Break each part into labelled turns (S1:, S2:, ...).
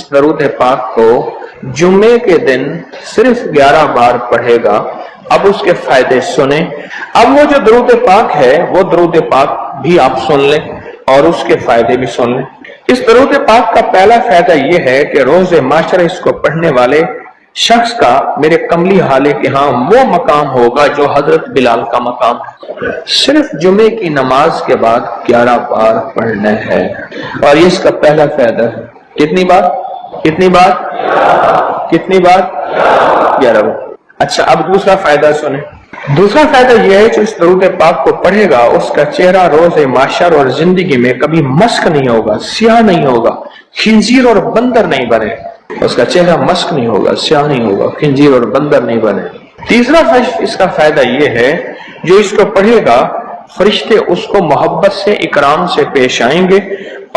S1: اس درود پاک کو جمعے کے دن صرف 11 بار پڑھے گا، اب اس کے فائدے سنیں۔ اب وہ جو درود پاک ہے وہ درود پاک بھی آپ سن لیں اور اس کے فائدے بھی سن لیں۔ اس درود پاک کا پہلا فائدہ یہ ہے کہ روز معاشرہ اس کو پڑھنے والے شخص کا میرے کملی حالے کے ہاں وہ مقام ہوگا جو حضرت بلال کا مقام ہے۔ صرف جمعے کی نماز کے بعد 11 بار پڑھنا ہے، اور اس کا پہلا فائدہ ہے کتنی بار؟ کتنی بار؟ کتنی بار؟ 11 بار۔ اچھا، اب دوسرا فائدہ سنیں۔ دوسرا فائدہ یہ ہے جو اس درود پاک کو پڑھے گا اس کا چہرہ روز محشر اور زندگی میں کبھی مسک نہیں ہوگا، سیاہ نہیں ہوگا، خنزیر اور بندر نہیں بنے۔ اس کا چہرہ مسک نہیں ہوگا، سیاہ نہیں ہوگا، خنزیر اور بندر نہیں بنے۔ تیسرا اس کا فائدہ یہ ہے جو اس کو پڑھے گا فرشتے اس کو محبت سے اکرام سے پیش آئیں گے،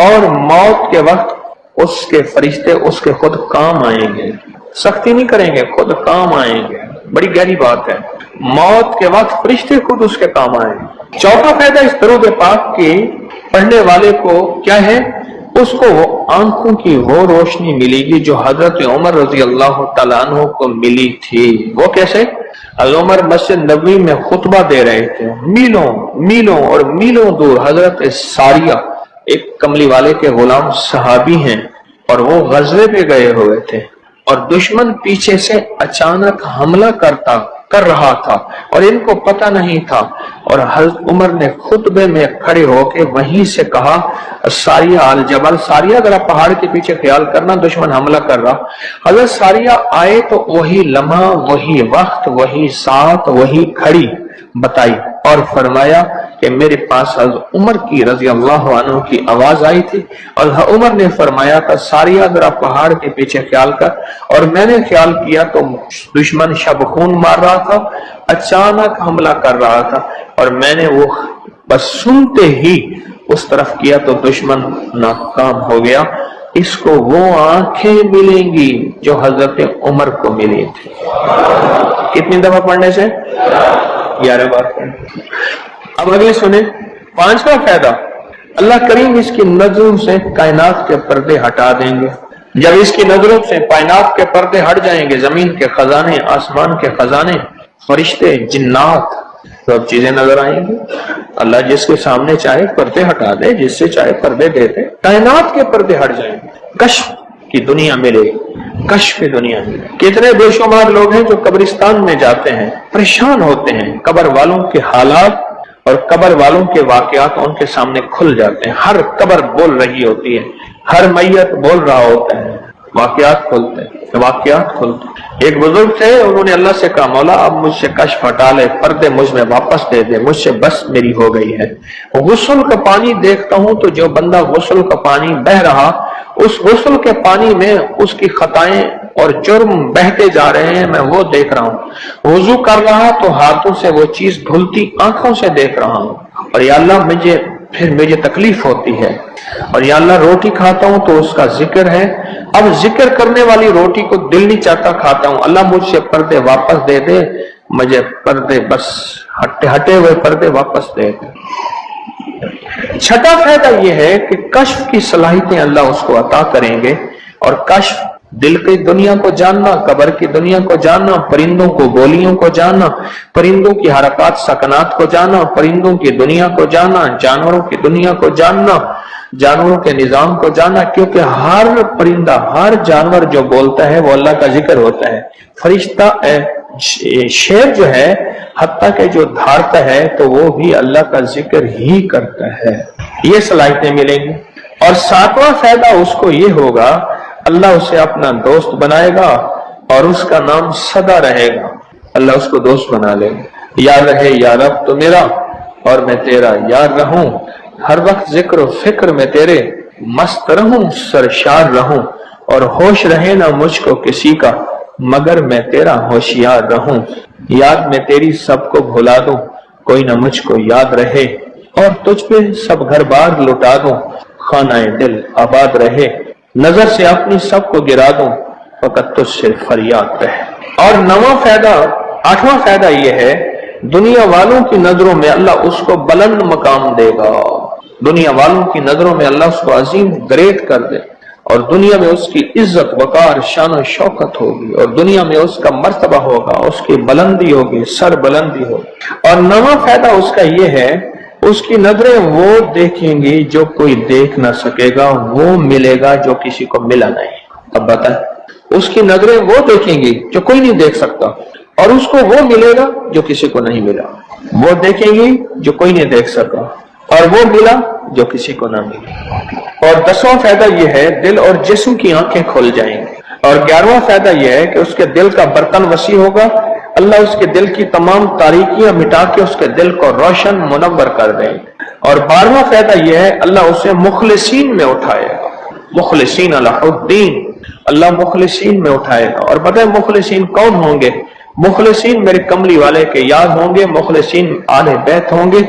S1: اور موت کے وقت اس کے فرشتے اس کے خود کام آئیں گے، سختی نہیں کریں گے، خود کام آئیں گے۔ بڑی گہری بات ہے، موت کے وقت فرشتے خود اس کے کام آئیں گے۔ چوتھا فائدہ اس درود پاک کے پڑھنے والے کو کیا ہے؟ اس کو وہ آنکھوں کی وہ روشنی ملے گی جو حضرت عمر رضی اللہ تعالیٰ عنہ کو ملی تھی۔ وہ کیسے؟ حضرت عمر مسجد نبوی میں خطبہ دے رہے تھے، میلوں میلوں اور میلوں دور حضرت ساریہ ایک کملی والے کے غلام صحابی ہیں، اور وہ غزوے پہ گئے ہوئے تھے، اور دشمن پیچھے سے اچانک حملہ کر رہا تھا اور ان کو پتہ نہیں تھا، اور حضرت عمر نے خطبے میں کھڑے ہو کے وہیں سے کہا ساریہ الجبل، ساریہ ذرا پہاڑ کے پیچھے خیال کرنا، دشمن حملہ کر رہا۔ حضرت ساریہ آئے تو وہی لمحہ، وہی وقت، وہی ساتھ، وہی کھڑی بتائی، اور فرمایا کہ میرے پاس حضرت عمر کی رضی اللہ عنہ کی آواز آئی تھی، اور عمر نے فرمایا تھا ساریہ ذرا پہاڑ کے پیچھے خیال کر، اور میں نے خیال کیا تو دشمن شب خون مار رہا تھا، اچانک حملہ کر رہا تھا، اور میں نے وہ بس سنتے ہی اس طرف کیا تو دشمن ناکام ہو گیا۔ اس کو وہ آنکھیں ملیں گی جو حضرت عمر کو ملی تھی۔ کتنی دفعہ پڑھنے سے؟ 11 بار پڑھنے۔ اب اگلے سنیں، پانچواں فائدہ، اللہ کریم اس کی نظروں سے کائنات کے پردے ہٹا دیں گے۔ جب اس کی نظروں سے کائنات کے پردے ہٹ جائیں گے، زمین کے خزانے، آسمان کے خزانے، فرشتے، جنات، سب چیزیں نظر آئیں گی۔ اللہ جس کے سامنے چاہے پردے ہٹا دے، جس سے چاہے پردے دے دے، کائنات کے پردے ہٹ جائیں گے، کشف کی دنیا ملے، کشف کی دنیا ملے۔ کتنے بے شمار لوگ ہیں جو قبرستان میں جاتے ہیں، پریشان ہوتے ہیں، قبر والوں کے حالات اور قبر والوں کے واقعات ان کے سامنے کھل جاتے ہیں۔ ہر قبر بول رہی ہوتی ہے، ہر میت بول رہا ہوتا ہے، واقعات کھلتے ہیں، واقعات کھلتے ہیں۔ ایک بزرگ تھے، انہوں نے اللہ سے کہا مولا اب مجھ سے کشف ہٹا لے، پردے مجھ میں واپس دے دے، مجھ سے بس میری ہو گئی ہے۔ غسل کا پانی دیکھتا ہوں تو جو بندہ غسل کا پانی بہ رہا، اس غسل کے پانی میں اس کی خطائیں اور جرم بہتے جا رہے ہیں، میں وہ دیکھ رہا ہوں۔ وضو کر رہا تو ہاتھوں سے وہ چیز دھلتی آنکھوں سے دیکھ رہا ہوں، اور یا اللہ مجھے تکلیف ہوتی ہے، اور یا اللہ روٹی کھاتا ہوں تو اس کا ذکر ہے، اب ذکر کرنے والی روٹی کو دل نہیں چاہتا کھاتا ہوں، اللہ مجھ سے پردے واپس دے دے، مجھے پردے بس ہٹے ہوئے پردے واپس دے دے۔ چھٹا فائدہ یہ ہے کہ کشف کی صلاحیتیں اللہ اس کو عطا کریں گے، اور کشف دل کی دنیا کو جاننا، قبر کی دنیا کو جاننا، پرندوں کو بولیوں کو جاننا، پرندوں کی حرکات سکنات کو جاننا، پرندوں کی دنیا کو جاننا، جانوروں کی دنیا کو جاننا، جانوروں کے نظام کو جاننا، کیونکہ ہر پرندہ، ہر جانور جو بولتا ہے وہ اللہ کا ذکر ہوتا ہے۔ فرشتہ شیر جو ہے حتیٰ کہ جو دھاڑتا ہے تو وہ بھی اللہ کا ذکر ہی کرتا ہے۔ یہ صلاحیتیں ملیں گی۔ اور ساتواں فائدہ اس کو یہ ہوگا، اللہ اسے اپنا دوست بنائے گا اور اس کا نام سدا رہے گا۔ اللہ اس کو دوست بنا لے گا، یاد رہے یا رب تو میرا اور میں تیرا یار رہوں، ہر وقت ذکر و فکر میں تیرے مست رہوں، سرشار رہوں، اور ہوش رہے نہ مجھ کو کسی کا مگر میں تیرا ہوشیار رہوں، یاد میں تیری سب کو بھلا دوں، کوئی نہ مجھ کو یاد رہے، اور تجھ پہ سب گھر بار لٹا دوں، خانہ دل آباد رہے، نظر سے اپنی سب کو گرا دوں، فقط تجھ سے فریاد رہے۔ اور آٹھواں فائدہ یہ ہے، دنیا والوں کی نظروں میں اللہ اس کو بلند مقام دے گا، دنیا والوں کی نظروں میں اللہ اس کو عظیم گریٹ کر دے، اور دنیا میں اس کی عزت وقار شان و شوکت ہوگی، اور دنیا میں اس کا مرتبہ ہوگا، اس کی بلندی ہوگی، سر بلندی ہوگی۔ اور نواں فائدہ اس کا یہ ہے، اس کی نظریں وہ دیکھیں گی جو کوئی دیکھ نہ سکے گا، وہ ملے گا جو کسی کو ملا نہیں۔ اب بتائیں، اس کی نظریں وہ دیکھیں گی جو کوئی نہیں دیکھ سکتا، اور اس کو وہ ملے گا جو کسی کو نہیں ملا۔ وہ دیکھیں گی جو کوئی نہیں دیکھ سکا، اور وہ ملا جو کسی کو نہ ملا۔ اور 10واں فائدہ یہ ہے، دل اور جسم کی آنکھیں کھل جائیں گی۔ اور 11واں فائدہ یہ ہے کہ اس کے دل کا برتن وسیع ہوگا، اللہ اس کے دل کی تمام تاریکیاں مٹا کے اس کے دل کو روشن منور کر دیں۔ اور 12واں فائدہ یہ ہے، اللہ اسے مخلصین میں اٹھائے گا، مخلصین اللہ الدین، اللہ مخلصین میں اٹھائے گا۔ اور بتائیں مخلصین کون ہوں گے؟ مخلصین میرے کملی والے کے یاد ہوں گے، مخلصین آل بیت ہوں گے،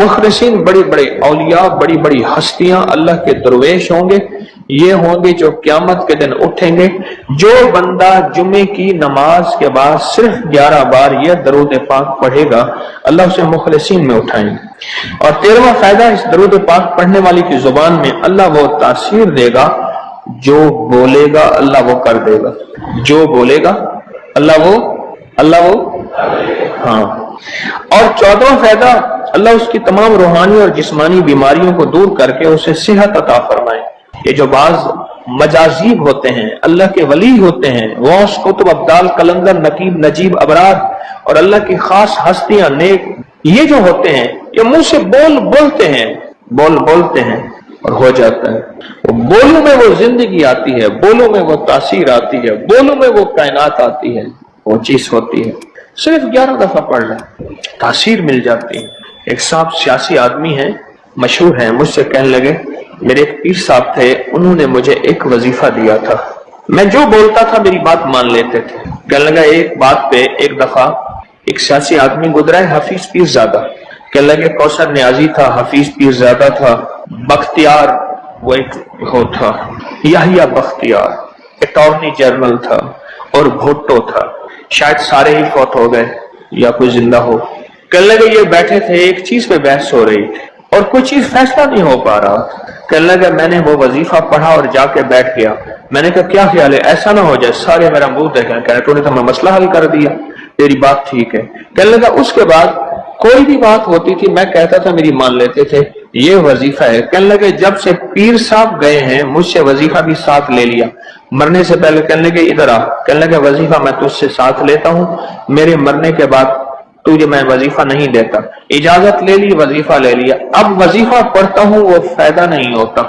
S1: مخلصین بڑی بڑی اولیاء، بڑی بڑی ہستیاں اللہ کے درویش ہوں گے، یہ ہوں گے جو قیامت کے دن اٹھیں گے۔ جو بندہ جمعے کی نماز کے بعد صرف 11 بار یہ درود پاک پڑھے گا، اللہ اسے مخلصین میں اٹھائیں گے۔ اور 13واں فائدہ، اس درود پاک پڑھنے والی کی زبان میں اللہ وہ تاثیر دے گا، جو بولے گا اللہ وہ کر دے گا، جو بولے گا اللہ وہ ہاں۔ اور 14واں فائدہ، اللہ اس کی تمام روحانی اور جسمانی بیماریوں کو دور کر کے اسے صحت عطا فرمائے۔ یہ جو بعض مجازیب ہوتے ہیں، اللہ کے ولی ہوتے ہیں، غوث، قطب، ابدال، قلندر، نقیب، نجیب، ابرار، اور اللہ کی خاص ہستیاں، نیک، یہ جو ہوتے ہیں یہ منہ سے بولتے ہیں اور ہو جاتا ہے۔ وہ بولوں میں وہ زندگی آتی ہے، بولوں میں وہ تاثیر آتی ہے، بولوں میں وہ کائنات آتی ہے، وہ چیز ہوتی ہے۔ صرف 11 دفعہ پڑھ لیں، تاثیر مل جاتی ہے۔ ایک صاحب سیاسی آدمی ہیں، مشہور ہیں، مجھ سے کہنے لگے، میرے ایک پیر صاحب تھے، انہوں نے مجھے ایک وظیفہ دیا تھا، میں جو بولتا تھا میری بات مان لیتے تھے۔ کہنے لگا ایک بات پہ ایک دفعہ ایک سیاسی آدمی گزرا ہے، حفیظ پیر زادہ، کہنے لگے کوثر نیازی تھا، حفیظ پیر زادہ تھا، بختیار وہ ایک ہو تھا، یحییٰ بختیار اٹارنی جنرل تھا، اور بھٹو تھا، شاید سارے ہی فوت ہو گئے یا کوئی زندہ ہو۔ کہنے لگے یہ بیٹھے تھے، ایک چیز پہ بحث ہو رہی تھی اور کوئی چیز فیصلہ نہیں ہو پا رہا۔ کہنے لگا میں نے وہ وظیفہ پڑھا اور جا کے بیٹھ گیا، میں نے کہا کیا خیال ہے، ایسا نہ ہو جائے سارے میرا منہ دیکھیں، کہنے تو نے تو میں مسئلہ حل کر دیا، تیری بات ٹھیک ہے۔ کہنے لگا اس کے بعد کوئی بھی بات ہوتی تھی میں کہتا تھا میری مان لیتے تھے، یہ وظیفہ ہے۔ کہنے لگے جب سے پیر صاحب گئے ہیں مجھ سے وظیفہ بھی ساتھ لے لیا، مرنے سے پہلے کہنے لگے ادھر آ، کہنے لگے وظیفہ میں تجھ سے ساتھ لیتا ہوں، میرے مرنے کے بعد تجھے میں وظیفہ نہیں دیتا، اجازت لے لی، وظیفہ لے لیا، اب وظیفہ پڑھتا ہوں وہ فائدہ نہیں ہوتا،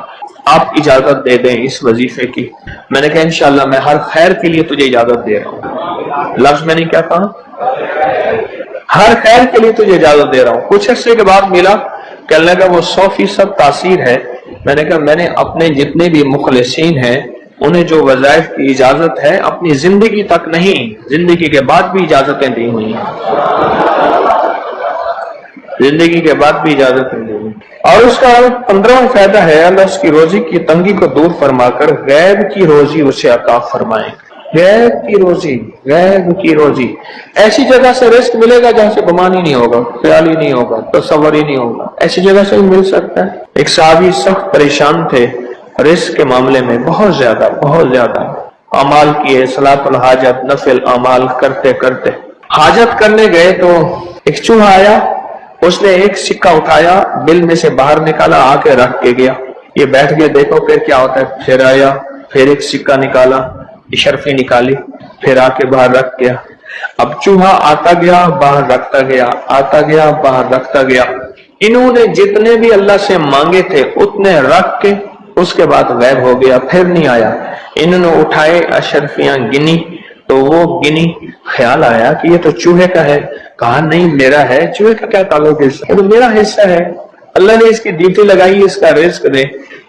S1: آپ اجازت دے دیں اس وظیفے کی۔ میں نے کہا انشاءاللہ میں ہر خیر کے لیے تجھے اجازت دے رہا ہوں، لفظ میں نے کیا کہا، ہر خیر کے لیے تجھے اجازت دے رہا ہوں۔ کچھ عرصے کے بعد ملا، کہنے لگا وہ 100% تاثیر ہے۔ میں نے کہا میں نے اپنے جتنے بھی مخلصین ہیں انہیں جو وظائف کی اجازت ہے اپنی زندگی تک نہیں، زندگی کے بعد بھی اجازتیں دی ہوئی ہیں، زندگی کے بعد بھی اجازتیں دی ہوئی۔ اور اس کا 15واں فائدہ ہے، اللہ اس کی روزی کی تنگی کو دور فرما کر غیب کی روزی اسے عطا فرمائے۔ غیب کی روزی، غیب کی روزی، ایسی جگہ سے رزق ملے گا جہاں سے گمان ہی نہیں ہوگا، خیال ہی نہیں ہوگا، تصور ہی نہیں ہوگا، ایسی جگہ سے ہی مل سکتا ہے۔ ایک صحابی سخت پریشان تھے رزق کے معاملے میں، بہت زیادہ اعمال کیے، صلاۃ الحاجت، نفل اعمال کرتے کرتے حاجت کرنے گئے تو ایک چوہا آیا، اس نے ایک سکہ اٹھایا، بل میں سے باہر نکالا، آ کے رکھ کے گیا، یہ بیٹھ کے دیکھو پھر کیا ہوتا ہے، پھر آیا، پھر ایک سکہ نکالا، اشرفی نکالی، پھر آ کے باہر رکھ گیا۔ اب چوہا آتا گیا باہر رکھتا گیا، آتا گیا باہر رکھتا گیا، انہوں نے جتنے بھی اللہ سے مانگے تھے اتنے رکھ کے اس کے بعد غائب ہو گیا، پھر نہیں آیا۔ انہوں نے اٹھائے اشرفیاں گنی تو وہ گنی، خیال آیا کہ یہ تو چوہے کا ہے، کہا نہیں میرا ہے، چوہے کا کیا تعلق ہے، یہ تو میرا حصہ ہے، اللہ نے اس کی ڈیوٹی لگائی اس کا رزق دے،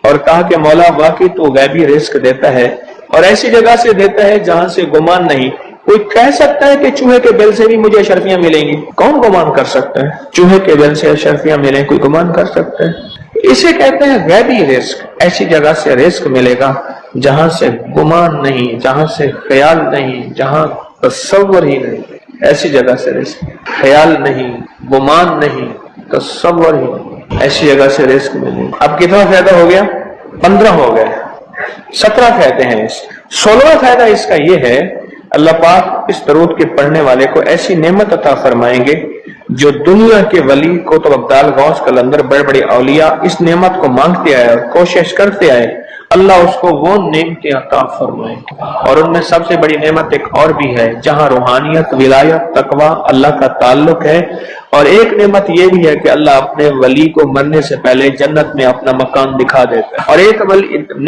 S1: اور کہا کہ مولا واقعی تو غیبی رزق دیتا ہے اور ایسی جگہ سے دیتا ہے جہاں سے گمان نہیں۔ کوئی کہہ سکتا ہے کہ چوہے کے بل سے بھی مجھے اشرفیاں ملیں گی؟ کون گمان کر سکتا ہے چوہے کے بل سے اشرفیاں ملیں؟ کوئی گمان کر سکتا ہے؟ اسے کہتے ہیں غیبی رزق، ایسی جگہ سے رزق ملے گا جہاں سے گمان نہیں، جہاں سے خیال نہیں، جہاں تصور ہی نہیں، ایسی جگہ سے رزق، خیال نہیں، گمان نہیں، تصور ہی نہیں، ایسی جگہ سے رزق ملے گا۔ اب کتنا فائدہ ہو گیا؟ 15 ہو گئے۔ 17 فائدے ہیں اس 16واں فائدہ اس کا یہ ہے، اللہ پاک اس درود کے پڑھنے والے کو ایسی نعمت عطا فرمائیں گے جو دنیا کے ولی قطب ابدال غوث قلندر بڑے بڑے اولیاء اس نعمت کو مانگتے آئے اور کوشش کرتے آئے، اللہ اس کو وہ نعمتیں عطا فرمائیں گے۔ اور ان میں سب سے بڑی نعمت ایک اور بھی ہے جہاں روحانیت، ولایت، تقوی، اللہ کا تعلق ہے، اور ایک نعمت یہ بھی ہے کہ اللہ اپنے ولی کو مرنے سے پہلے جنت میں اپنا مکان دکھا دیتا ہے، اور ایک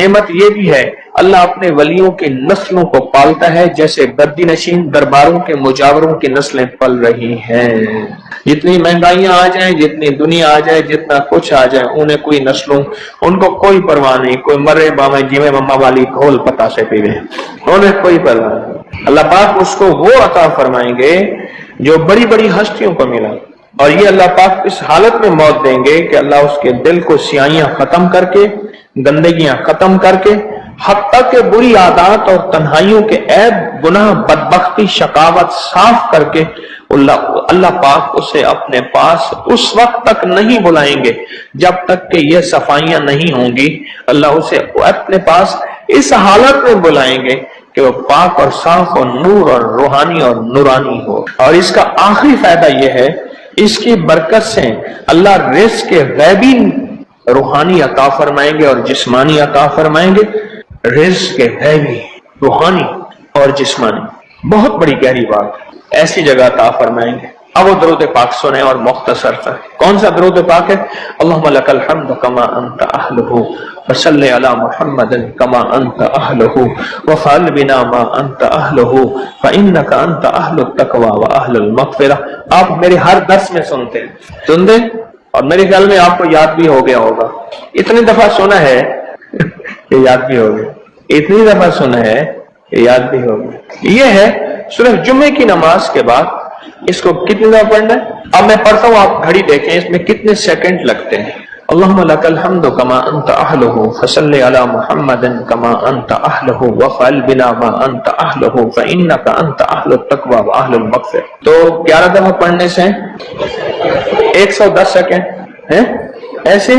S1: نعمت یہ بھی ہے اللہ اپنے ولیوں کی نسلوں کو پالتا ہے جیسے گدی نشین درباروں کے مجاوروں کی نسلیں پل رہی ہیں۔ جتنی مہنگائیاں آ جائیں، جتنی دنیا آ جائے، جتنا کچھ آ جائے، انہیں کوئی نسلوں ان کو کوئی پرواہ نہیں، کوئی مرے باویں جیویں مما والی گھول پتا سے پیوے، انہیں کوئی پرواہ نہیں۔ اللہ پاک اس کو وہ عطا فرمائیں گے جو بڑی بڑی ہستیوں کو ملا، اور یہ اللہ پاک اس حالت میں موت دیں گے کہ اللہ اس کے دل کو سیاہیاں ختم کر کے، گندگیاں ختم کر کے، حتیٰ کہ بری عادات اور تنہائیوں کے عیب، گناہ، بدبختی، شقاوت صاف کر کے اللہ پاک اسے اپنے پاس اس وقت تک نہیں بلائیں گے جب تک کہ یہ صفائیاں نہیں ہوں گی۔ اللہ اسے اپنے پاس اس حالت میں بلائیں گے کہ وہ پاک اور صاف اور نور اور روحانی اور نورانی ہو۔ اور اس کا آخری فائدہ یہ ہے، اس کی برکت سے اللہ رزق کے غیبی روحانی عطا فرمائیں گے اور جسمانی عطا فرمائیں گے، رزق کے غیبی روحانی اور جسمانی، بہت بڑی گہری بات، ایسی جگہ عطا فرمائیں گے۔ اب وہ درود پاک سنیں اور مختصر تھا۔ کون سا درود پاک ہے؟ اللہم لک الحمد کما انت اہلہ وصلی علی محمد کما انت اہلہ وفعل بنا ما انت اہلہ فانک انت اہل التقوی واہل المغفرہ۔ آپ میرے ہر درس میں سنتے ہیں اور میرے خیال میں آپ کو یاد بھی ہو گیا ہوگا، اتنی دفعہ سنا ہے کہ یاد بھی ہو گیا، اتنی دفعہ سنا ہے کہ یاد بھی ہو گیا۔ یہ ہے صرف جمعے کی نماز کے بعد اس کو کتنی دفعہ پڑھنا ہے؟ اب میں پڑھتا ہوں، آپ گھڑی دیکھیں اس میں کتنے سیکنڈ لگتے ہیں۔ اللہم لک الحمد کما انت اہلہ فصلی علی محمد کما انت اہلہ وفعل بنا ما انت اہلہ فانک انت اہل التقوی واہل المغفرہ۔ تو 11 دفعہ پڑھنے سے 110 سیکنڈ ہے، ایسے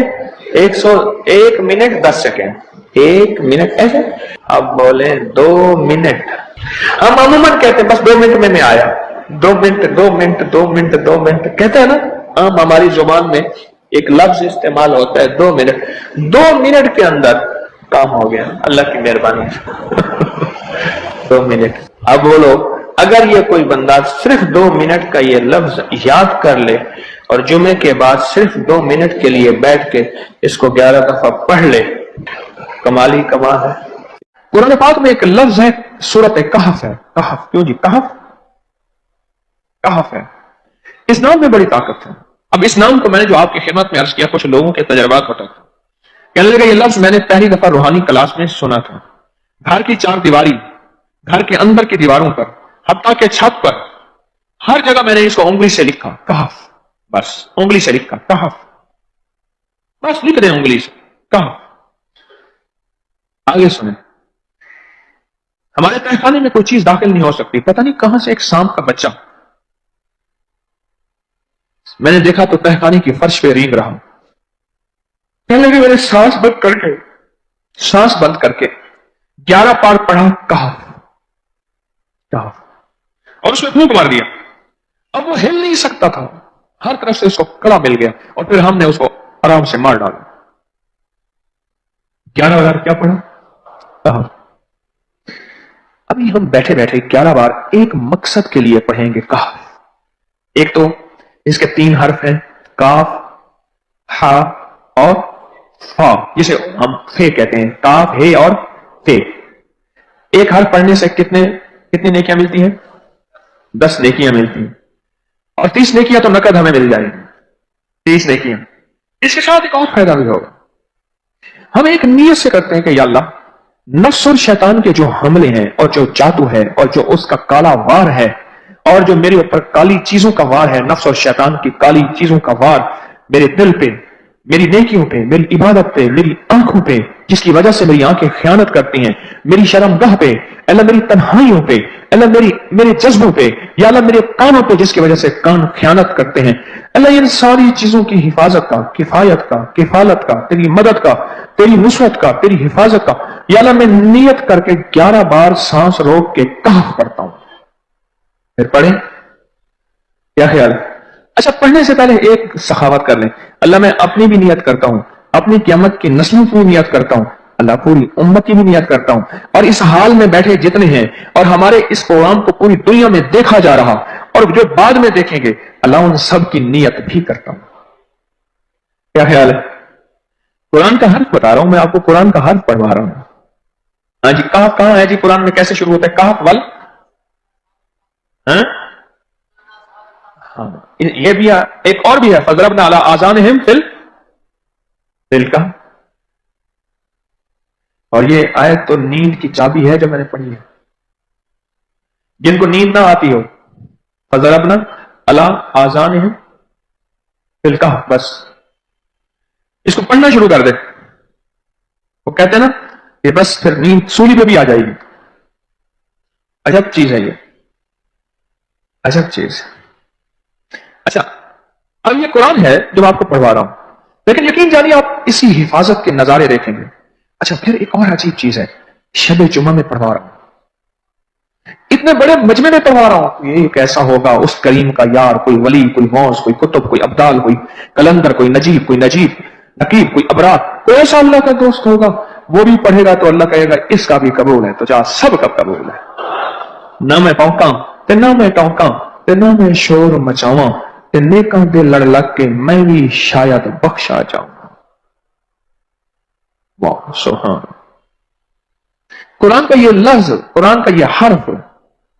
S1: 101 منٹ 10 سیکنڈ، 1 منٹ ایسے۔ اب بولیں 2 منٹ، ہم عموماً کہتے ہیں بس 2 منٹ میں آیا، 2 منٹ 2 منٹ 2 منٹ 2 منٹ کہتے ہیں نا، عام ہماری زبان میں ایک لفظ استعمال ہوتا ہے 2 منٹ۔ 2 منٹ کے اندر کام ہو گیا اللہ کی مہربانی سے۔ 2 منٹ۔ اب بولو، اگر یہ کوئی بندہ صرف 2 منٹ کا یہ لفظ یاد کر لے اور جمعے کے بعد صرف 2 منٹ کے لیے بیٹھ کے اس کو 11 دفعہ پڑھ لے، کمال ہی کمال ہے۔ قرآن پاک میں ایک لفظ ہے، سورۃ کہف ہے۔ کہف، کیوں جی کہف؟ کہف ہے، اس نام میں بڑی طاقت ہے۔ اب اس نام کو میں نے جو آپ کی خدمت میں عرض کیا، کچھ لوگوں کے تجربات بتاتا ہوں۔ کہنے لگا یہ لفظ میں نے پہلی دفعہ روحانی کلاس میں سنا تھا۔ گھر کی 4 دیواری، گھر کے اندر کی دیواروں پر، حتیٰ کہ چھت پر، ہر جگہ میں نے اس کو انگلی سے لکھا، کہف، بس انگلی سے لکھا کہف، بس لکھ دیں انگلی سے کہف۔ آگے سنیں، ہمارے تہہ خانے میں کوئی چیز داخل نہیں ہو سکتی، پتہ نہیں کہاں سے ایک سانپ کا بچہ میں نے دیکھا تو تہہ خانے کی فرش پہ رینگ رہا۔ کہنے لگے میں نے سانس بند کر کے 11 بار پڑھا کہف کہف، اور اس میں پھونک مار دیا۔ اب وہ ہل نہیں سکتا تھا، ہر طرف سے اس کو کڑا مل گیا، اور پھر ہم نے اس کو آرام سے مار ڈالا۔ 11 بار کیا پڑھا؟ کہف۔ ابھی ہم بیٹھے بیٹھے 11 بار ایک مقصد کے لیے پڑھیں گے کہف۔ ایک تو اس کے 3 حرف ہیں، کاف، ہا اور فا، جسے ہم فے کہتے ہیں، کاف، ہے اور فے۔ ایک حرف پڑھنے سے کتنی نیکیاں ملتی ہیں؟ 10 نیکیاں ملتی ہیں، اور 30 نیکیاں تو نقد ہمیں مل جائیں گی، 30 نیکیاں۔ اس کے ساتھ ایک اور فائدہ بھی ہوگا، ہم ایک نیت سے کرتے ہیں کہ یا اللہ، نفس اور شیطان کے جو حملے ہیں اور جو جادو ہے اور جو اس کا کالا وار ہے اور جو میرے اوپر کالی چیزوں کا وار ہے، نفس اور شیطان کی کالی چیزوں کا وار میرے دل پہ، میری نیکیوں پہ، میری عبادت پہ، میری آنکھوں پہ، جس کی وجہ سے میری آنکھیں خیانت کرتی ہیں، میری شرمگاہ پہ، اللہ میری تنہائیوں پہ، اللہ میرے جذبوں پہ، یا اللہ میرے کانوں پہ جس کی وجہ سے کان خیانت کرتے ہیں، اللہ ان ساری چیزوں کی حفاظت کا، کفایت کا، کفالت کا، تیری مدد کا، تیری نصرت کا، تیری حفاظت کا، یا اللہ میں نیت کر کے 11 بار سانس روک کے کہف پڑھتا ہوں. پھر پڑھیں. کیا خیال ہے؟ اچھا پڑھنے سے پہلے ایک سخاوت کر لیں. اللہ میں اپنی بھی نیت کرتا ہوں، اپنی قیامت کی نسلوں کی بھی نیت کرتا ہوں، اللہ پوری امت کی بھی نیت کرتا ہوں، اور اس حال میں بیٹھے جتنے ہیں اور ہمارے اس پروگرام کو پوری دنیا میں دیکھا جا رہا اور جو بعد میں دیکھیں گے، اللہ ان سب کی نیت بھی کرتا ہوں. کیا خیال ہے؟ قرآن کا حرف بتا رہا ہوں میں آپ کو، قرآن کا حرف پڑھوا رہا ہوں. ہاں جی، کہف کہاں ہے جی قرآن میں؟ کیسے شروع ہوتا ہے کہف؟ ول ہاں یہ بھی ہے. ایک اور بھی ہے، فضربنا علی آذانہم فی الکہف. اور یہ آیت تو نیند کی چابی ہے جو میں نے پڑھی ہے. جن کو نیند نہ آتی ہو، فضربنا علی آذانہم فی الکہف، بس اس کو پڑھنا شروع کر دے. وہ کہتے ہیں نا کہ بس پھر نیند سولی پہ بھی آ جائے گی. عجب چیز ہے یہ، عجب چیز. اچھا اب یہ قرآن ہے جو آپ کو پڑھوا رہا ہوں، لیکن یقین جانیے آپ اسی حفاظت کے نظارے دیکھیں گے. اچھا پھر ایک اور عجیب چیز ہے، شب جمعہ میں پڑھوا رہا ہوں، اتنے بڑے مجمع میں پڑھوا رہا ہوں. یہ کیسا ہوگا اس کریم کا یار، کوئی ولی، کوئی غوث، کوئی کتب، کوئی ابدال، کوئی کلندر، کوئی نجیب، کوئی نقیب، کوئی ابرار، کوئی ایسا اللہ کا دوست ہوگا، وہ بھی پڑھے گا تو اللہ کہے گا اس کا بھی قبول ہے. تو جا سب کا قبول ہے. نہ میں پونکاں تے نہ میں ٹونکاں تے نہ میں شور مچاواں تے نیکاں دے لڑ لگ کے میں بھی شاید بخشا جاؤں. واہ سبحان. قرآن کا یہ لفظ، قرآن کا یہ حرف،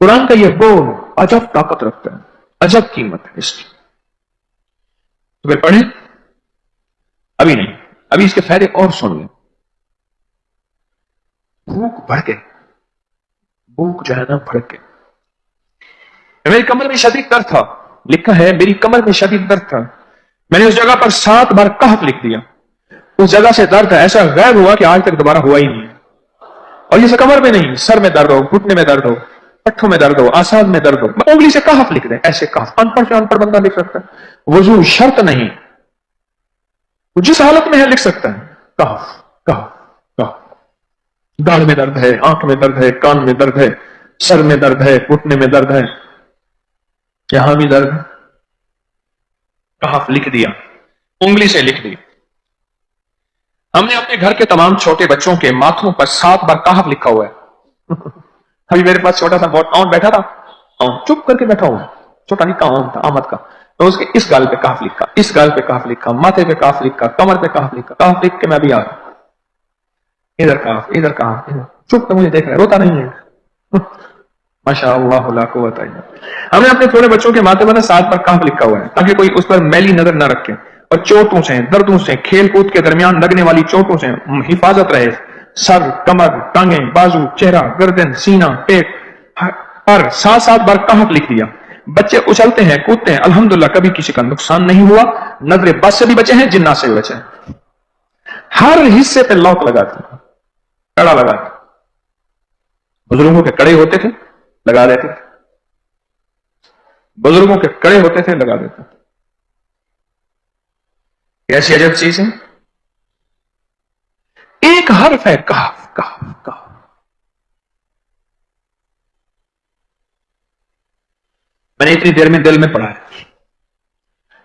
S1: قرآن کا یہ بول عجب طاقت رکھتا ہے، عجب قیمت ہے اس کی. تو پھر پڑھیں. ابھی نہیں، ابھی اس کے فائدے اور سن لیں. بھوک بڑھ کے، بھوک جو ہے نا بڑھ کے. میری کمر میں شدید درد تھا، لکھا ہے میری کمر میں شدید درد تھا. میں نے اس جگہ پر 7 بار کہف لکھ دیا. اس جگہ سے درد ایسا غائب ہوا کہ آج تک دوبارہ ہوا ہی نہیں. اور یہ کمر میں نہیں، سر میں درد ہو، گھٹنے میں درد ہو، پٹھوں میں درد ہو، آسان میں درد ہو، انگلی سے کہف لکھ دیں. ایسے کہف ان پڑھ بندہ لکھ سکتا ہے. وضو شرط نہیں، جس حالت میں ہے لکھ سکتا ہے. کہف کہف کہف. داڑھ میں درد ہے، آنکھ میں درد ہے، کان میں درد ہے، سر میں درد ہے، گھٹنے میں درد ہے، یہاں بھی درد. کہف لکھ دیا، انگلی سے لکھ دی. ہم نے اپنے گھر کے تمام چھوٹے بچوں کے ماتھوں پر 7 بار کہف لکھا ہوا ہے. ابھی میرے پاس چھوٹا سا بہت آؤن بیٹھا تھا، چپ کر کے بیٹھا ہوا، چھوٹا نہیں کا آؤن تھا آمد کا. تو اس کے اس گال پہ کہف لکھا، اس گال پہ کہف لکھا، ماتھے پہ کہف لکھا، کمر پہ کہف لکھا. کہف لکھ کے میں بھی آ رہا ہوں، ادھر کہف ادھر کہف، چپ کر مجھے دیکھ رہا ہے، روتا نہیں ہے. ماشاء اللہ لا قوت الا باللہ. ہم نے اپنے چھوٹے بچوں کے ماتھے پر 7 بار کہف لکھا ہوا ہے تاکہ کوئی اس پر میلی نظر نہ رکھے اور چوٹوں سے، دردوں سے، کھیل کود کے درمیان لگنے والی چوٹوں سے حفاظت رہے. سر، کمر، ٹانگیں، بازو، چہرہ، گردن، سینہ، پیٹ پر 7 بار کہف لکھ دیا. بچے اچھلتے ہیں، کودتے ہیں، الحمدللہ کبھی کسی کا نقصان نہیں ہوا. نظر بد سے بھی بچے ہیں، جنات سے بھی بچے ہیں. ہر حصے پہ لاک لگاتے ہیں، کڑا لگاتے. بزرگوں کے کڑے ہوتے تھے لگا دیتے تھے، بزرگوں کے کڑے ہوتے تھے لگا دیتے تھے. کیسی عجب چیز ہے. ایک حرف ہے کہف کہف کہف. میں نے اتنی دیر میں دل میں پڑھا ہے،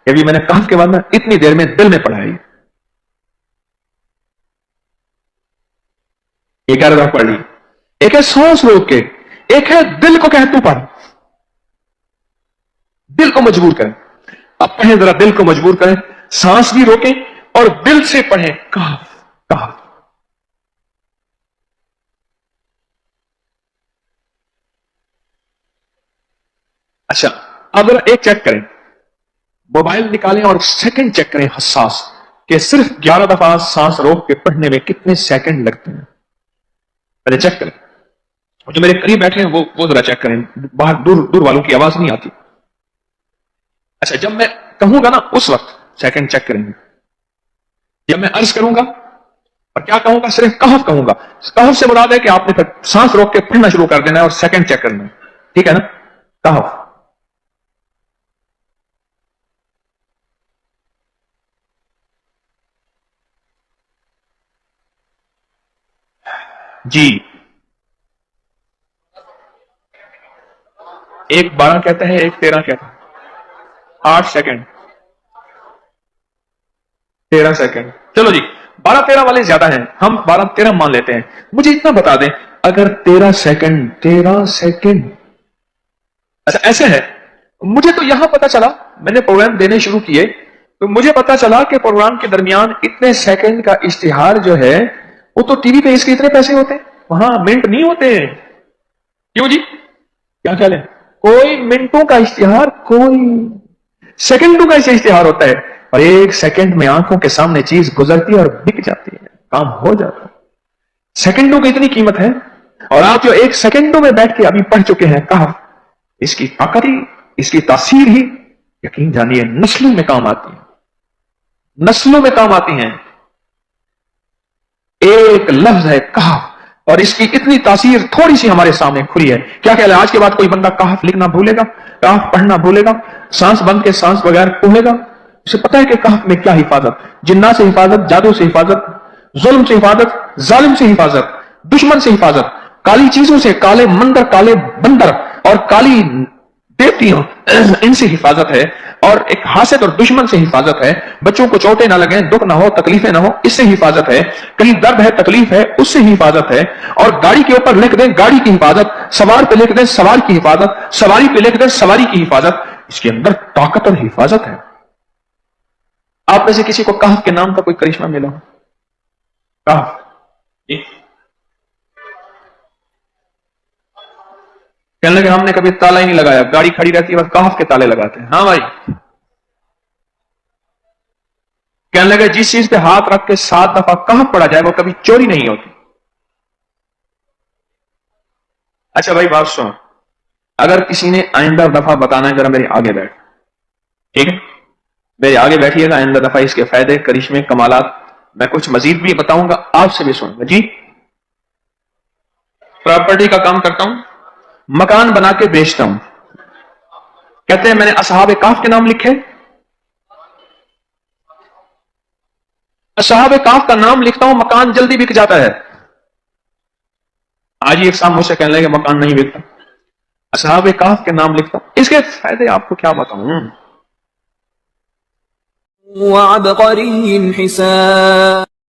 S1: ابھی میں نے کہف کے بعد میں اتنی دیر میں دل میں پڑھا ہے. یہ کیا رہا پڑھ لی. ایک ہے سانس روک کے، ایک ہے دل کو کہ تو پڑھ، دل کو مجبور کریں. اب پڑھیں ذرا، دل کو مجبور کریں، سانس بھی روکیں اور دل سے پڑھیں کہف کہف. اچھا اب ذرا ایک چیک کریں، موبائل نکالیں اور سیکنڈ چیک کریں حساس کہ صرف 11 دفعہ سانس روک کے پڑھنے میں کتنے سیکنڈ لگتے ہیں. پہلے چیک کریں. جو میرے قریب بیٹھے ہیں وہ ذرا چیک کریں، باہر دور والوں کی آواز نہیں آتی. اچھا جب میں کہوں گا نا اس وقت سیکنڈ چیک کریں گے. جب میں عرض کروں گا اور کیا کہوں گا، صرف کہف کہوں گا. کہف سے مراد ہے کہ آپ نے پھر سانس روک کے پڑھنا شروع کر دینا ہے اور سیکنڈ چیک کرنا ہے. ٹھیک ہے نا؟ کہف. جی ایک 12 کہتا ہے، ایک 13 کہتا ہے. 8 سیکنڈ 13 سیکنڈ. چلو جی 12-13 والے زیادہ ہیں، ہم 12-13 مان لیتے ہیں. مجھے اتنا بتا دیں، اگر 13 سیکنڈ اچھا ایسے ہے. مجھے تو یہاں پتا چلا، میں نے پروگرام دینے شروع کیے تو مجھے پتا چلا کہ پروگرام کے درمیان اتنے سیکنڈ کا اشتہار جو ہے وہ تو ٹی وی پہ اس کے اتنے پیسے ہوتے ہیں، وہاں منٹ نہیں ہوتے ہیں. کیوں جی؟ کیا خیال ہے؟ کوئی منٹوں کا اشتہار، کوئی سیکنڈوں کا اشتہار ہوتا ہے، اور ایک سیکنڈ میں آنکھوں کے سامنے چیز گزرتی ہے اور بک جاتی ہے، کام ہو جاتا ہے. سیکنڈوں کی اتنی قیمت ہے. اور آپ جو ایک سیکنڈوں میں بیٹھ کے ابھی پڑھ چکے ہیں کہف، اس کی طاقت ہی، اس کی تاثیر ہی یقین جانیے نسلوں میں کام آتی ہے، نسلوں میں کام آتی ہیں. ایک لفظ ہے کہف، اور اس کی اتنی تاثیر تھوڑی سی ہمارے سامنے کھلی ہے. کیا خیال ہے آج کے بعد کوئی بندہ کہف لکھنا بھولے گا، کہف پڑھنا بھولے گا، سانس بند کے سانس بغیر پڑھے گا؟ اسے پتا ہے کہ کہف میں کیا حفاظت، جنات سے حفاظت، جادو سے حفاظت، ظلم سے حفاظت، ظالم سے حفاظت، دشمن سے حفاظت، کالی چیزوں سے، کالے مندر، کالے بندر اور کالی دیوتیوں، ان سے حفاظت ہے. اور ایک حاسد اور دشمن سے حفاظت ہے. بچوں کو چوٹیں نہ لگیں، دکھ نہ ہو، تکلیفیں نہ ہو، اس سے حفاظت ہے. کہیں درد ہے، تکلیف ہے، اس سے حفاظت ہے. اور گاڑی کے اوپر لکھ دیں گاڑی کی حفاظت، سوار پہ لکھ دیں سوار کی حفاظت، سواری پہ لکھ دیں سواری کی حفاظت. اس کے اندر طاقت اور حفاظت ہے. آپ میں سے کسی کو کہف کے نام کا کوئی کرشمہ ملا ہو؟ کہف کہنے لگے ہم نے کبھی تالا ہی نہیں لگایا، گاڑی کھڑی رہتی ہے بس کہف کے تالے لگاتے ہیں. ہاں بھائی. کہنے لگے جس چیز پہ ہاتھ رکھ کے 7 دفعہ کہف پڑا جائے وہ کبھی چوری نہیں ہوتی. اچھا بھائی بات سن، اگر کسی نے آئندہ دفعہ بتانا ہے ذرا میرے آگے بیٹھ، ٹھیک ہے؟ میرے آگے بیٹھیے گا، آئندہ دفعہ اس کے فائدے، کرشمے، کمالات میں کچھ مزید بھی بتاؤں گا، آپ سے بھی سنوں گا. جی پراپرٹی کا کام کرتا ہوں، مکان بنا کے بیچتا ہوں. کہتے ہیں میں نے اصحاب کہف کے نام لکھے، اصحاب کہف کا نام لکھتا ہوں، مکان جلدی بک جاتا ہے. آج ہی ایک صاحب مجھ سے کہنے لگے مکان نہیں بکتا، اصحاب کہف کے نام لکھتا ہوں. اس کے فائدے آپ کو کیا بتاؤں.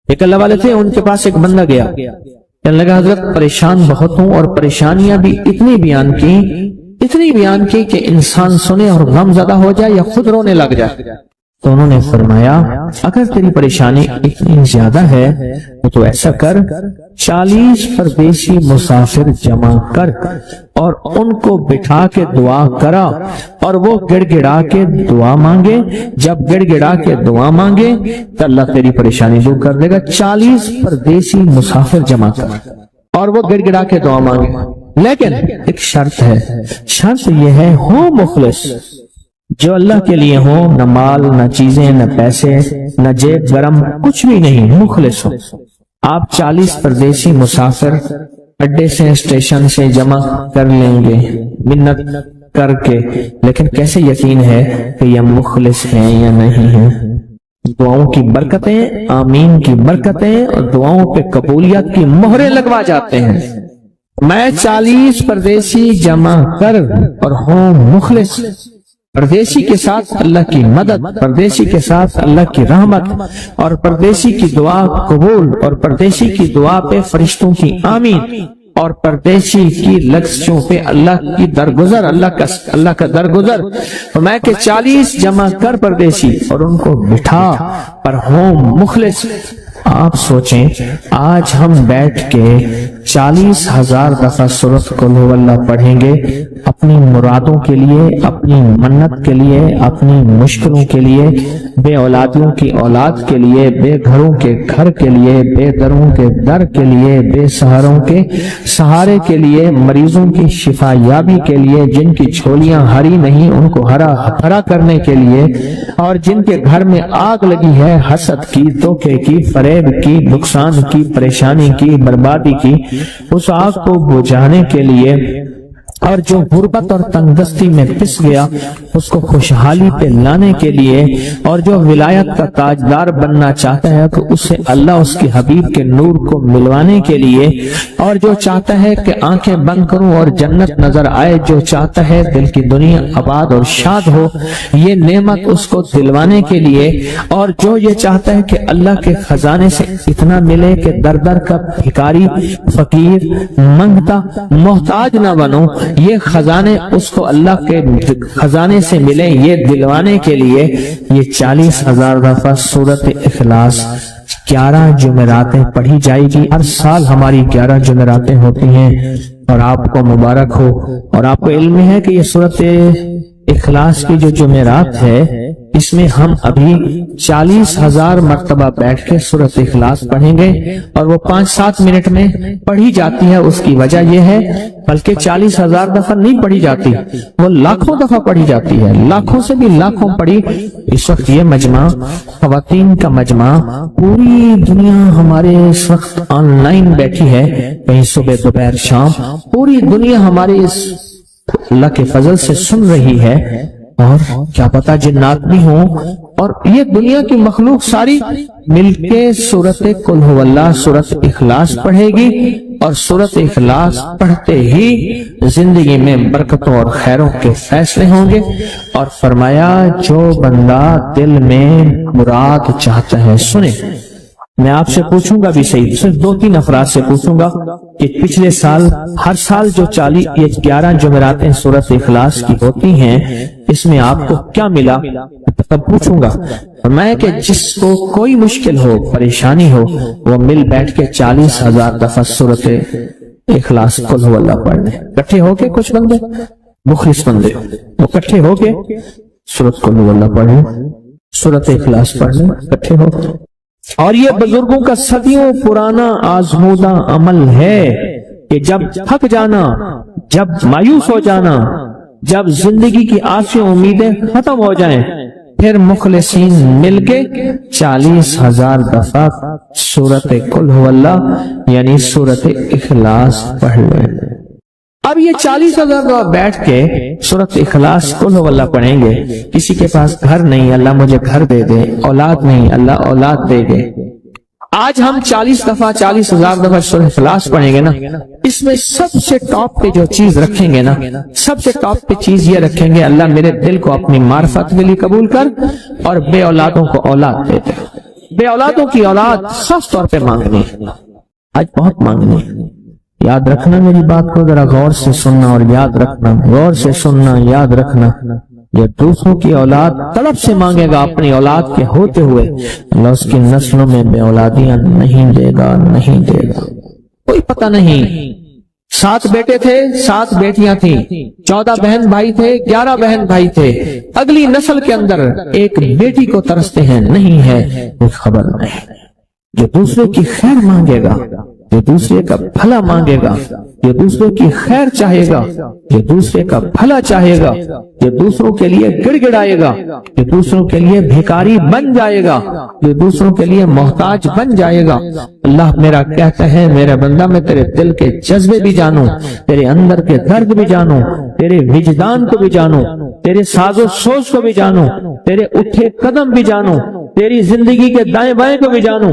S2: ایک اللہ والے تھے، ان کے پاس ایک بندہ گیا، کہنے لگا حضرت پریشان بہت ہوں، اور پریشانیاں بھی اتنی بیان کی کہ انسان سنے اور غم زدہ ہو جائے یا خود رونے لگ جائے. تو انہوں نے فرمایا اگر تیری پریشانی اتنی زیادہ ہے تو ایسا کر، 40 پردیسی مسافر جمع کر اور ان کو بٹھا کے دعا کرا، اور وہ گڑ گڑا کے دعا مانگے. جب گڑ گڑا کے دعا مانگے تو اللہ تیری پریشانی دور کر دے گا. 40 پردیسی مسافر جمع کر اور وہ گڑ گڑا کے دعا مانگے. لیکن ایک شرط ہے، شرط یہ ہے ہو مخلص، جو اللہ کے لیے ہو، نہ مال، نہ چیزیں، نہ پیسے، نہ جیب گرم، کچھ بھی نہیں، مخلص ہو. آپ 40 پردیسی مسافر اڈے سے، اسٹیشن سے جمع کر لیں گے منت کر کے، لیکن کیسے یقین ہے کہ یہ مخلص ہیں یا نہیں ہیں؟ دعاؤں کی برکتیں، آمین کی برکتیں اور دعاؤں پہ قبولیت کی مہریں لگوا جاتے ہیں. میں 40 پردیسی جمع کر اور ہوں مخلص، پردیسی کے ساتھ اللہ کی مدد، پردیسی کے ساتھ اللہ کی رحمت، اور پردیسی کی دعا قبول، اور پردیسی کی دعا پہ فرشتوں کی آمین، اور پردیسی کی لفظوں پہ اللہ کی درگزر، اللہ کا درگزر. میں کہ 40 جمع کر پردیسی اور ان کو بٹھا پر ہوں مخلص. آپ سوچیں آج ہم بیٹھ کے 40,000 دفعہ سورۃ قل ہو اللہ پڑھیں گے اپنی مرادوں کے لیے، اپنی منت کے لیے، اپنی مشکلوں کے لیے، بے اولادیوں کی اولاد کے لیے، بے گھروں کے گھر کے لیے، بے دروں کے در کے لیے، بے سہاروں کے سہارے کے لیے، مریضوں کی شفا یابی کے لیے، جن کی جھولیاں ہری نہیں ان کو ہرا بھرا کرنے کے لیے، اور جن کے گھر میں آگ لگی ہے حسد کی، دھوکے کی، فریب کی، نقصان کی، پریشانی کی، بربادی کی، اس آگ کو بجھانے کے لیے اور جو غربت اور تنگدستی میں پس گیا اس کو خوشحالی پہ لانے کے لیے، اور جو ولایت کا تاجدار بننا چاہتا ہے تو اسے اللہ اس کے حبیب کے نور کو ملوانے کے لیے، اور جو چاہتا ہے کہ آنکھیں بند کروں اور جنت نظر آئے، جو چاہتا ہے دل کی دنیا آباد اور شاد ہو، یہ نعمت اس کو دلوانے کے لیے، اور جو یہ چاہتا ہے کہ اللہ کے خزانے سے اتنا ملے کہ در در کا بھکاری، فقیر، منگتا، محتاج نہ بنو، یہ خزانے اس کو اللہ کے خزانے سے ملے، یہ دلوانے کے لیے یہ 40,000 دفعہ سورۃ اخلاص 11 جمعراتیں پڑھی جائے گی۔ ہر سال ہماری 11 جمعراتیں ہوتی ہیں، اور آپ کو مبارک ہو، اور آپ کو علم ہے کہ یہ سورۃ اخلاص کی جو جمعرات ہے اس میں ہم ابھی 40,000 مرتبہ بیٹھ کے سورۃ اخلاص پڑھیں گے، اور وہ 5-7 منٹ میں پڑھی جاتی ہے۔ اس کی وجہ یہ ہے بلکہ 40,000 دفعہ نہیں پڑھی جاتی، وہ لاکھوں دفعہ پڑھی جاتی ہے، لاکھوں سے بھی لاکھوں پڑھی۔ اس وقت یہ مجمع، خواتین کا مجمع، پوری دنیا ہمارے اس وقت آن لائن بیٹھی ہے، کہیں صبح دوپہر شام، پوری دنیا ہمارے اس اللہ کے فضل سے سن رہی ہے، اور کیا پتا جنات بھی ہوں، اور یہ دنیا کی مخلوق ساری مل کے سورۃ قل ھو اللہ، سورۃ اخلاص پڑھے گی، اور سورۃ اخلاص پڑھتے ہی زندگی میں برکتوں اور خیروں کے فیصلے ہوں گے۔ اور فرمایا جو بندہ دل میں مراد چاہتا ہے سنے۔ میں آپ سے پوچھوں گا بھی صحیح، صرف 2-3 افراد سے پوچھوں گا کہ پچھلے سال، ہر سال جو 11 جمعراتیں سورۃ اخلاص کی ہوتی ہیں، اس میں آپ کو کیا ملا؟ تب پوچھوں گا میں کہ جس کو کوئی مشکل ہو، پریشانی ہو، وہ مل بیٹھ کے 40,000 دفعہ سورۃ اخلاص قل ھو اللہ پڑھ لیں، اکٹھے ہو کے۔ کچھ بندے مخلص بندے وہ اکٹھے ہو کے سورۃ قل ھو اللہ پڑھ لیں، سورۃ اخلاص پڑھ لیں اکٹھے ہو۔ اور یہ بزرگوں کا صدیوں پرانا آزمودہ عمل ہے کہ جب تھک جانا، جب مایوس ہو جانا، جب زندگی کی آسیں امیدیں ختم ہو جائیں، پھر مخلصین مل کے 40,000 دفعہ سورۃ قل ھو اللہ یعنی سورۃ اخلاص پڑھ لیں۔ اب یہ 40,000 دفعہ بیٹھ کے سورۃ اخلاص قل ھو اللہ پڑھیں گے۔ کسی کے پاس گھر نہیں، اللہ مجھے گھر دے دے، اولاد نہیں، اللہ اولاد دے دے۔ آج ہم 40,000 دفعہ سورۃ اخلاص پڑھیں گے نا، اس میں سب سے ٹاپ پہ جو چیز رکھیں گے نا، سب سے ٹاپ پہ چیز یہ رکھیں گے، اللہ میرے دل کو اپنی معرفت کے لیے قبول کر، اور بے اولادوں کو اولاد دے دے۔ بے اولادوں کی اولاد خاص طور پہ مانگنی، آج بہت مانگنی۔ یاد رکھنا میری بات کو ذرا غور سے سننا، اور یاد رکھنا، غور سے سننا، یاد رکھنا، یہ دوسروں کی اولاد طلب سے مانگے گا، اپنی اولاد کے ہوتے ہوئے اللہ اس کی نسلوں میں بے اولادیاں نہیں دے گا، نہیں دے گا۔ کوئی پتہ نہیں، 7 بیٹے تھے، 7 بیٹیاں تھیں، 14 بہن بھائی تھے، 11 بہن بھائی تھے، اگلی نسل کے اندر ایک بیٹی کو ترستے ہیں، نہیں ہے، کوئی خبر نہیں۔ جو دوسرے کی خیر مانگے گا، جو دوسرے کا بھلا مانگے گا، جو دوسرے کی خیر چاہے گا، جو دوسرے کا بھلا چاہے گا، جو دوسروں کے لیے گڑ گڑائے گا، جو دوسروں کے لیے بھیکاری بن جائے گا، جو دوسروں کے لیے محتاج بن جائے گا۔ اللہ میرا کہتا ہے میرا بندہ میں تیرے دل کے جذبے بھی جانوں، تیرے اندر کے درد بھی جانوں، تیرے وجدان کو بھی جانوں، تیرے ساز و سوز کو بھی جانوں، تیرے اٹھے قدم بھی جانوں، تیری زندگی کے دائیں بائیں کو بھی جانوں،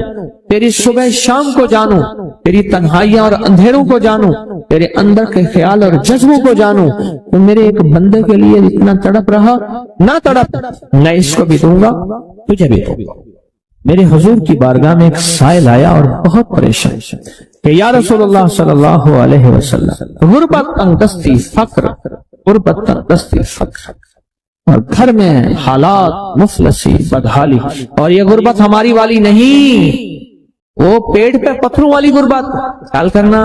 S2: تیری صبح شام کو جانوں، تیری تنہائیاں اور اندھیروں کو جانوں، تیرے اندر کے خیال اور جذبوں کو جانوں۔ تو میرے ایک بندے کے لیے اتنا تڑپ رہا، نہ تڑپ، میں اس کو بھی دوں گا، تجھے بھی دوں گا۔ میرے حضور کی بارگاہ میں ایک سائل آیا اور بہت پریشان کہ یا رسول اللہ صلی اللہ علیہ وسلم، غربت، تنگدستی، فقر، غربت، تنگدستی، فقر، اور گھر میں حالات مفلسی، بدحالی، اور یہ غربت ہماری والی نہیں، وہ پیٹ پہ پتھروں والی غربت۔ خیال کرنا،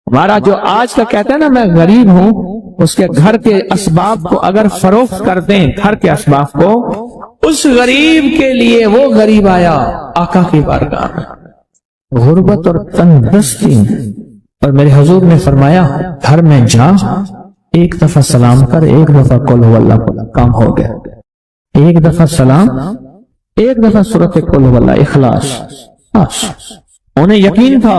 S2: ہمارا جو آج کا کہتا ہے نا میں غریب ہوں، اس کے گھر کے اسباب کو اگر فروخت کر دیں، گھر کے اسباب کو، اس غریب کے لیے وہ غریب آیا آقا کی بارگاہ میں، غربت اور تنگدستی، اور میرے حضور نے فرمایا گھر میں جا، ایک دفعہ سلام کر، ایک دفعہ قل ھو اللہ پڑھ، کام ہو گیا۔ ایک دفعہ سلام، ایک دفعہ سورۃ قل ھو اللہ اخلاص۔ انہیں یقین تھا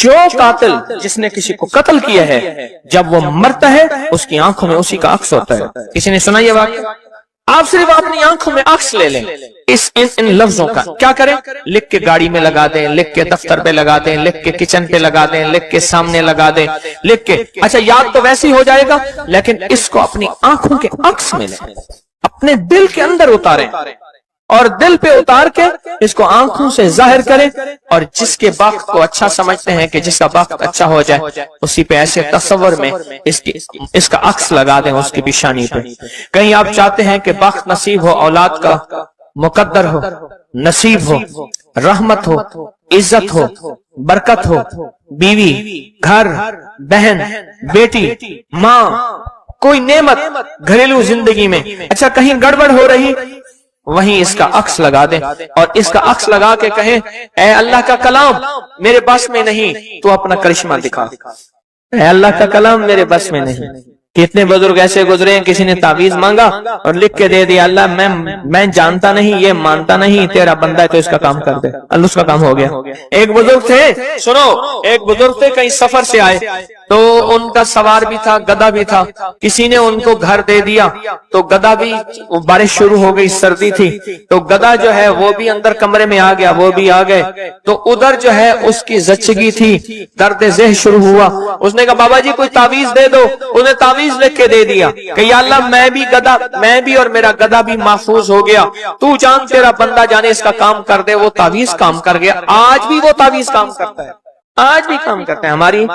S1: جو قاتل جس نے کسی کو قتل کیا ہے جب وہ مرتا ہے اس کی آنکھوں میں اسی کا عکس ہوتا ہے. کسی نے سنا یہ واقعہ؟ آپ صرف اپنی آنکھوں میں عکس لے لیں ان لفظوں کا. کیا کریں؟ لکھ کے گاڑی میں لگا دیں، لکھ کے دفتر پہ لگا دیں، لکھ کے کچن پہ لگا دیں، لکھ کے سامنے لگا دیں، لکھ کے. اچھا یاد تو ویسے ہی ہو جائے گا، لیکن اس کو اپنی آنکھوں کے عکس میں لیں، اپنے دل کے اندر اتاریں اور دل پہ اتار کے اس کو آنکھوں سے ظاہر کریں. اور جس کے وقت کو اچھا سمجھتے ہیں کہ جس کا وقت اچھا ہو جائے اسی پہ ایسے تصور میں اس کا عکس لگا دیں اس کی پیشانی پہ. کہیں آپ چاہتے ہیں کہ وقت نصیب ہو، اولاد کا مقدر ہو، نصیب ہو، رحمت ہو، عزت ہو، برکت ہو، بیوی، گھر، بہن، بیٹی، ماں، کوئی نعمت گھریلو زندگی میں. اچھا کہیں گڑبڑ ہو رہی، وہیں اس کا عکس لگا دیں اور اس کا عکس لگا کے کہیں اے اللہ کا کلام میرے بس میں نہیں، تو اپنا کرشمہ دکھا. اے اللہ کا کلام میرے بس میں نہیں. کتنے بزرگ ایسے گزرے ہیں، کسی نے تعویذ مانگا اور لکھ کے دے دیا اللہ میں جانتا نہیں، یہ مانتا نہیں، تیرا بندہ ہے تو اس کا کام کر دے. اللہ اس کا کام ہو گیا. ایک بزرگ تھے، سنو، ایک بزرگ تھے کہیں سفر سے آئے تو ان کا سوار بھی تھا، گدھا بھی تھا. کسی نے ان کو گھر دے دیا تو گدھا بھی، بارش شروع ہو گئی، سردی تھی تو گدھا جو ہے وہ بھی اندر کمرے میں آ گیا، وہ بھی آ گئے. تو ادھر جو ہے اس کی زچگی تھی، درد ذہن شروع ہوا. اس نے کہا بابا جی کوئی تعویذ دے دو. انہیں تعویذ لکھ کے دے دیا کہ یا اللہ میں بھی اور میرا گدھا بھی محفوظ ہو گیا، تو جان تیرا بندہ جانے اس کا کام کر دے. وہ تعویذ کام کر گیا. آج بھی وہ تعویذ کام کرتا ہے، آج بھی کام کرتے ہیں. ہماری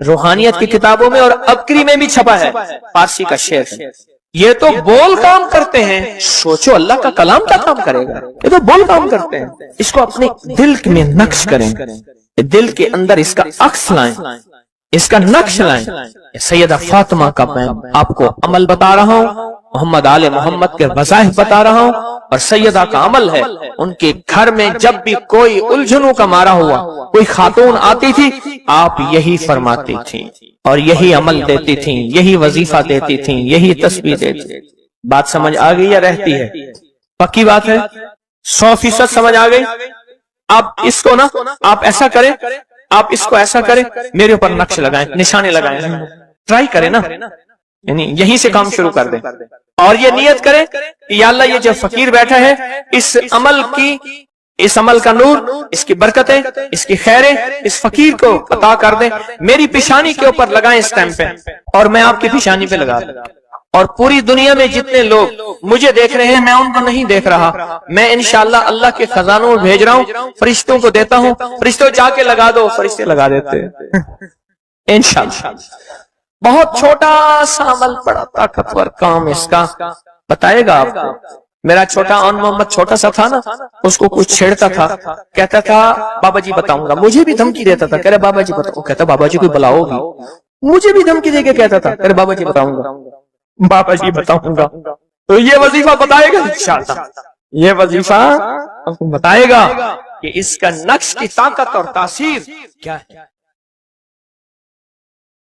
S1: روحانیت کی کتابوں میں اور ابکری میں بھی چھپا ہے، فارسی کا شعر ہے. یہ تو بول کام کرتے ہیں، سوچو اللہ کا کلام کیا کام کرے گا. یہ تو بول کام کرتے ہیں. اس کو اپنے دل میں نقش کریں، دل کے اندر اس کا عکس لائیں، اس کا نقش لائیں. سیدہ فاطمہ کا میں آپ کو عمل بتا رہا ہوں، محمد آل محمد کے وظائف بتا رہا ہوں، اور سیدہ کا عمل ہے. ان کے گھر میں جب بھی کوئی الجھنوں کا مارا ہوا، کوئی خاتون آتی تھی، آپ یہی فرماتی تھی اور یہی عمل دیتی تھیں، یہی وظیفہ دیتی تھیں، یہی تسبیح دیتی تھیں. بات سمجھ آ گئی یا رہتی ہے؟ پکی بات ہے، 100% سمجھ آ گئی. آپ اس کو نا آپ ایسا کریں، آپ اس کو ایسا کریں، میرے اوپر نقش لگائیں، نشانے لگائیں، ٹرائی کریں نا، یعنی یہیں سے کام شروع کر دیں. اور یہ نیت کریں کہ یا اللہ یہ جو فقیر بیٹھا ہے، اس عمل کا نور، اس کی برکتیں، اس کی خیریں اس فقیر کو عطا کر دیں. میری پیشانی کے اوپر لگائیں اس ٹائم پہ، اور میں آپ کی پیشانی پہ لگا دوں. اور پوری دنیا میں جتنے لوگ مجھے دیکھ رہے ہیں میں ان کو نہیں دیکھ رہا، میں انشاءاللہ اللہ کے خزانوں میں بھیج رہا ہوں، فرشتوں کو دیتا ہوں، فرشتوں جا کے لگا دو، فرشتے لگا دیتے ہیں انشاءاللہ. بہت چھوٹا سا عمل، بڑا طاقتور کام اس کا بتائے گا آپ کو. میرا چھوٹا آن محمد چھوٹا سا تھا نا، اس کو کچھ چھیڑتا تھا، کہتا تھا بابا جی بتاؤں گا. مجھے بھی دھمکی دیتا تھا، کہہ رہے بابا جی بتاؤ. کہتا بابا جی کوئی بلاؤ گی. مجھے بھی دھمکی دے کے کہتا تھا، کہہ رہے بابا جی بتاؤں گا، بابا جی بتاؤں گا. تو یہ وظیفہ بتائے گا انشاءاللہ، یہ وظیفہ آپ کو بتائے گا کہ اس کا نقش کی طاقت اور تاثیر کیا ہے.